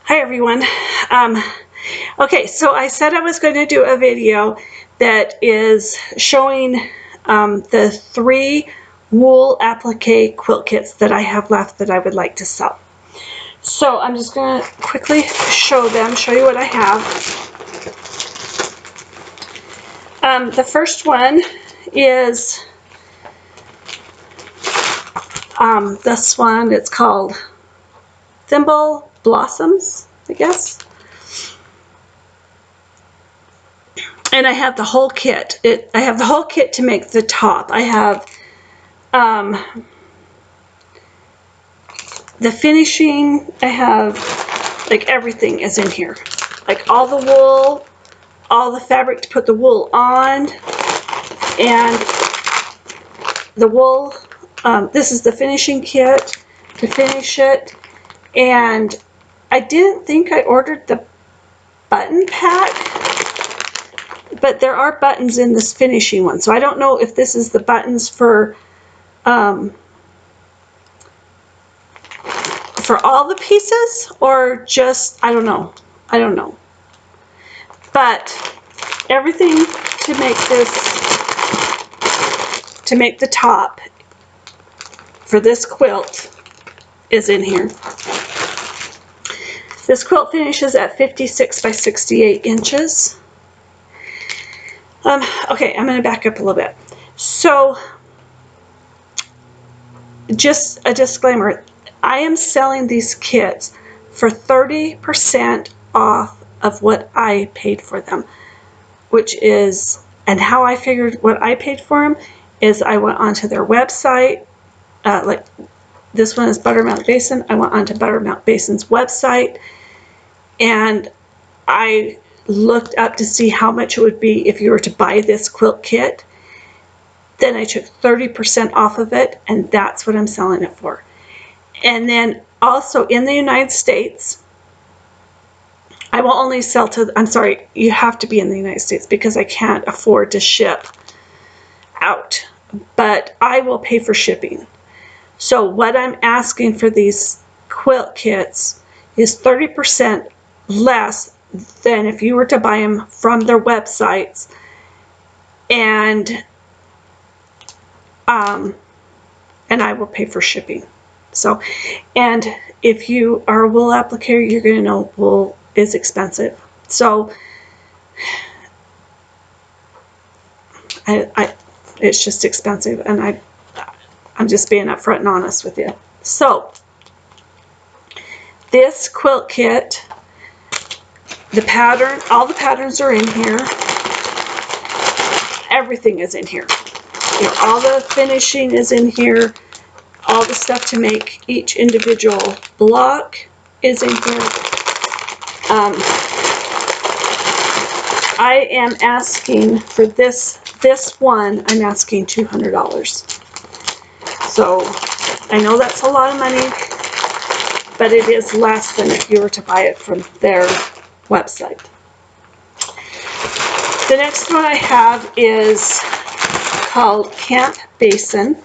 Hi everyone. Okay, so I said I was going to do a video that is showing the 3 wool applique quilt kits that I have left that I would like to sell. So I'm just going to quickly show you what I have. The first one is this one. It's called Thimble Blossoms, I guess. And I have the whole kit. I have the whole kit to make the top. I have the finishing. I have, like, everything is in here. Like all the wool, all the fabric to put the wool on, and the wool. This is the finishing kit to finish it. And I didn't think I ordered the button pack, but there are buttons in this finishing one, so I don't know if this is the buttons for all the pieces or just, I don't know. But everything to make the top for this quilt is in here. This quilt finishes at 56 by 68 inches. Okay, I'm going to back up a little bit. So, just a disclaimer, I am selling these kits for 30% off of what I paid for them, which is, and how I figured what I paid for them is I went onto their website, like this one is Buttermilk Basin. I went onto Buttermilk Basin's website and I looked up to see how much it would be if you were to buy this quilt kit. Then I took 30% off of it, and that's what I'm selling it for. And then also in the United States, I will only sell to, I'm sorry, you have to be in the United States because I can't afford to ship out, but I will pay for shipping. So what I'm asking for these quilt kits is 30% less than if you were to buy them from their websites, and I will pay for shipping. So, and if you are a wool applicator, you're going to know wool is expensive. So it's just expensive, and I'm just being upfront and honest with you. So this quilt kit, the pattern, all the patterns are in here. Everything is in here. You know, all the finishing is in here. All the stuff to make each individual block is in here. I am asking for this one, I'm asking $200. So I know that's a lot of money, but it is less than if you were to buy it from their website. The next one I have is called Camp Basin.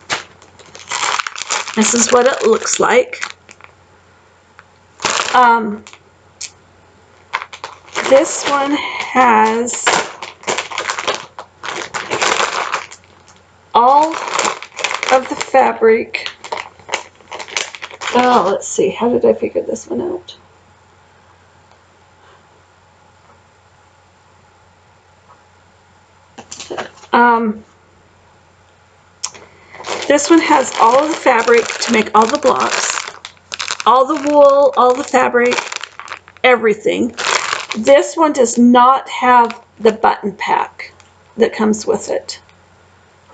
This is what it looks like. This one has all of the fabric. Oh, let's see. How did I figure this one out? This one has all of the fabric to make all the blocks, all the wool, all the fabric, everything. This one does not have the button pack that comes with it.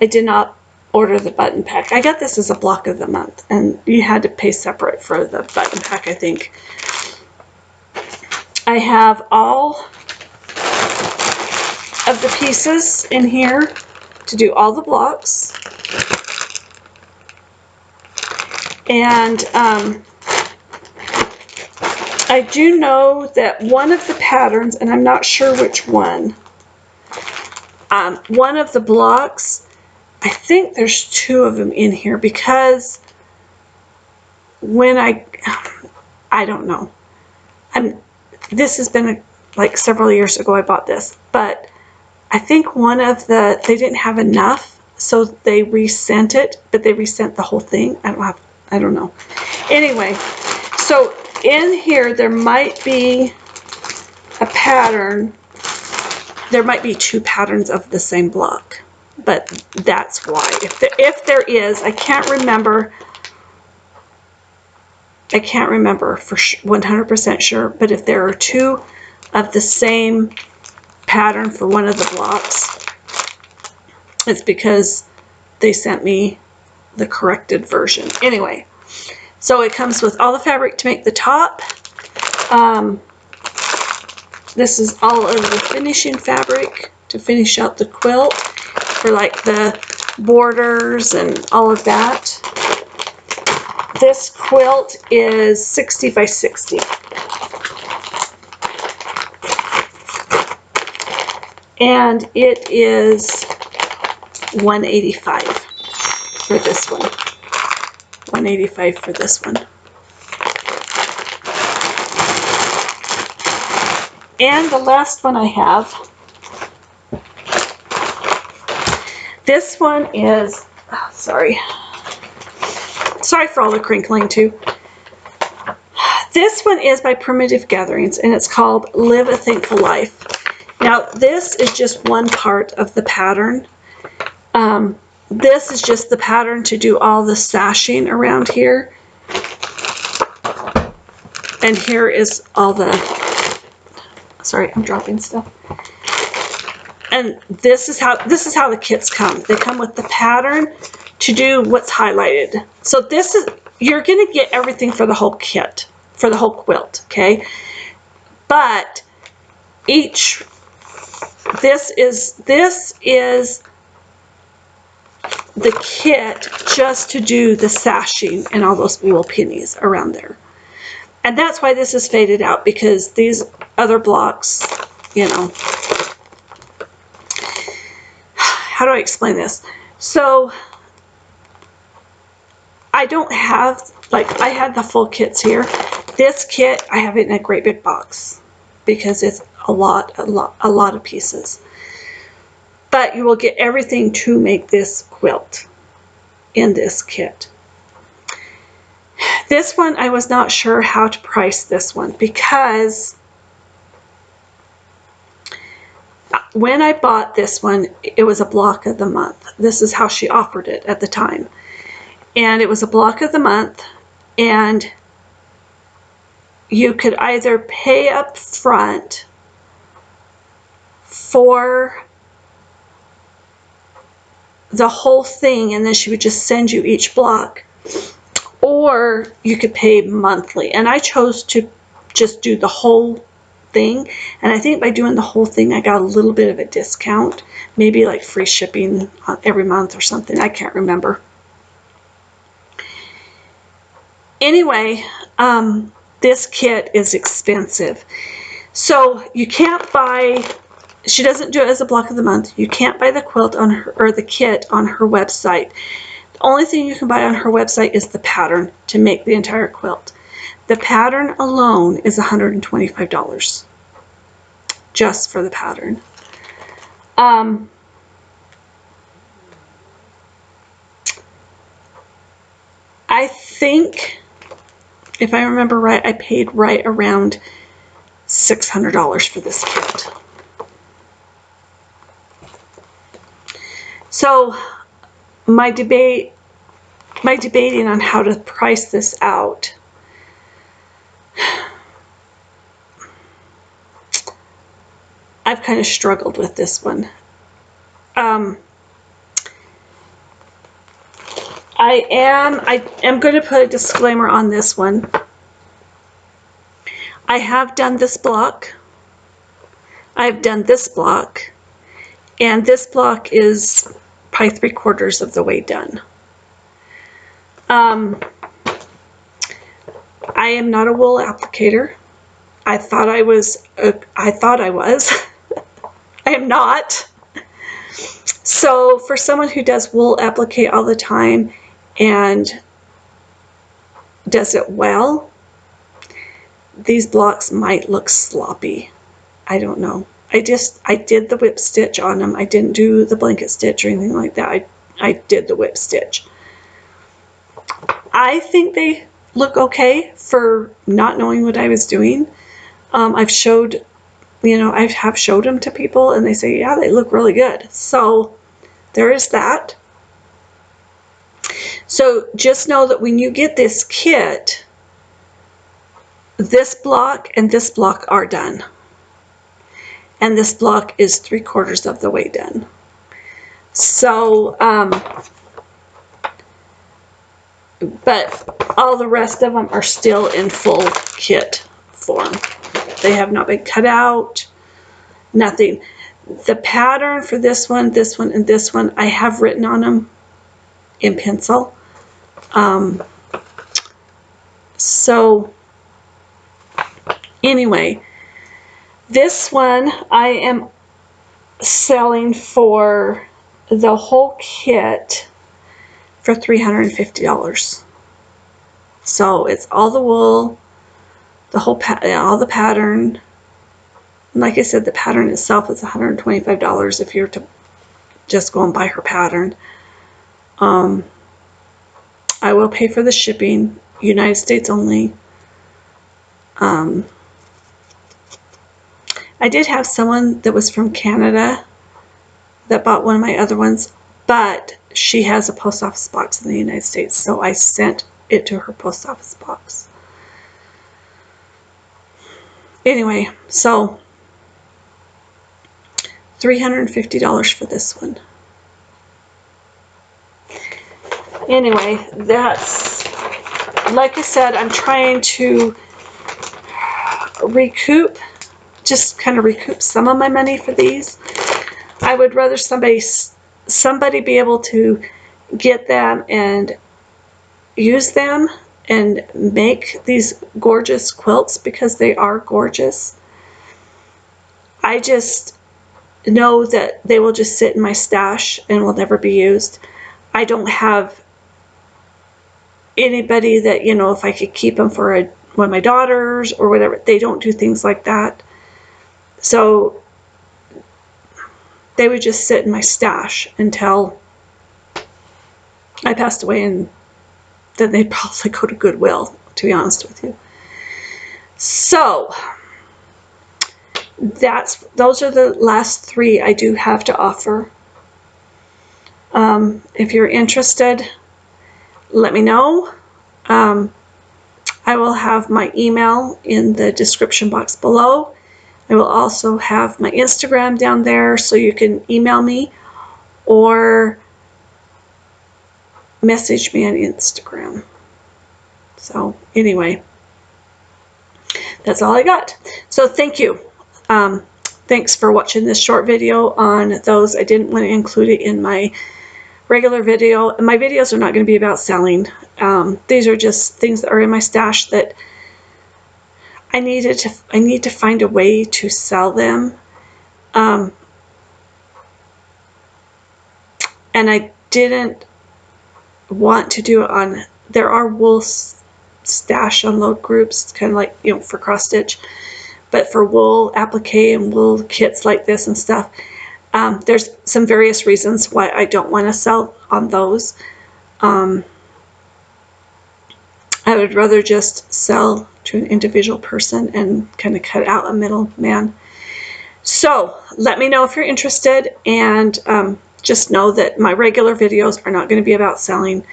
I did not order the button pack. I got this as a block of the month, and you had to pay separate for the button pack, I think. I have all of the pieces in here to do all the blocks. And I do know that one of the patterns, and I'm not sure which one, one of the blocks, I think there's 2 of them in here, because when I don't know. this has been like several years ago I bought this, but I think they didn't have enough, so they resent it, but they resent the whole thing. I don't know. Anyway, so in here there might be a pattern. There might be 2 patterns of the same block, but that's why. If there is, I can't remember. I can't remember for 100% sure, but if there are 2 of the same pattern for one of the blocks, it's because they sent me the corrected version. Anyway, so it comes with all the fabric to make the top. This is all of the finishing fabric to finish out the quilt for like the borders and all of that. This quilt is 60 by 60. And it is $185 for this one. $185 for this one. And the last one I have, this one is, sorry for all the crinkling too. This one is by Primitive Gatherings, and it's called Live a Thankful Life. Now this is just one part of the pattern. This is just the pattern to do all the sashing around here. And here is all the, sorry, I'm dropping stuff. And this is how the kits come. They come with the pattern to do what's highlighted. So this is, you're going to get everything for the whole kit, for the whole quilt, okay? But this is the kit just to do the sashing and all those wool pennies around there. And that's why this is faded out, because these other blocks, you know, how do I explain this? So I don't have, like, I had the full kits here. This kit, I have it in a great big box because it's a lot of pieces. But you will get everything to make this quilt in this kit. This one, I was not sure how to price this one, because when I bought this one, it was a block of the month. This is how she offered it at the time. And it was a block of the month, and you could either pay up front for the whole thing, and then she would just send you each block, or you could pay monthly. And I chose to just do the whole thing, and I think by doing the whole thing I got a little bit of a discount, maybe like free shipping every month or something. I can't remember. Anyway, this kit is expensive, so you can't buy, she doesn't do it as a block of the month. You can't buy the quilt on her, or the kit on her website. The only thing you can buy on her website is the pattern to make the entire quilt. The pattern alone is $125 just for the pattern. I think, if I remember right, I paid right around $600 for this kit. So my debating on how to price this out, I've kind of struggled with this one. I am going to put a disclaimer on this one. I have done this block. I've done this block. And this block is probably 3/4 of the way done. I am not a wool applicator. I thought I was. I am not. So for someone who does wool applique all the time and does it well, these blocks might look sloppy. I don't know. I did the whip stitch on them. I didn't do the blanket stitch or anything like that. I did the whip stitch. I think they look okay for not knowing what I was doing. I've showed, I have showed them to people and they say, yeah, they look really good. So there is that. So just know that when you get this kit, this block and this block are done. And this block is 3/4 of the way done. So, but all the rest of them are still in full kit form. They have not been cut out, nothing. The pattern for this one, and this one, I have written on them in pencil. So, anyway, this one I am selling for the whole kit for $350. So it's all the wool, the whole all the pattern. And like I said, the pattern itself is $125 if you're to just go and buy her pattern. I will pay for the shipping, United States only. I did have someone that was from Canada that bought one of my other ones, but she has a post office box in the United States, so I sent it to her post office box. Anyway, so $350 for this one. Anyway, that's, like I said, I'm trying to recoup some of my money for these. I would rather somebody be able to get them and use them and make these gorgeous quilts, because they are gorgeous. I just know that they will just sit in my stash and will never be used. I don't have anybody that, if I could keep them for one of my daughters or whatever. They don't do things like that. So they would just sit in my stash until I passed away, and then they'd probably go to Goodwill, to be honest with you. So those are the last three I do have to offer. If you're interested, let me know. I will have my email in the description box below. I will also have my Instagram down there, so you can email me or message me on Instagram. So anyway, that's all I got. So thank you. Thanks for watching this short video on those. I didn't want to include it in my regular video. My videos are not going to be about selling. These are just things that are in my stash that I need to find a way to sell them. And I didn't want to do it on, there are wool stash unload groups, kind of like, for cross stitch, but for wool applique and wool kits like this and stuff, there's some various reasons why I don't want to sell on those. I would rather just sell to an individual person and kind of cut out a middleman. So let me know if you're interested, and just know that my regular videos are not going to be about selling.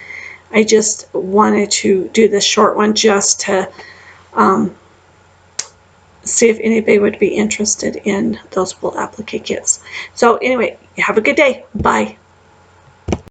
I just wanted to do this short one just to see if anybody would be interested in those wool applique kits. So anyway, have a good day. Bye.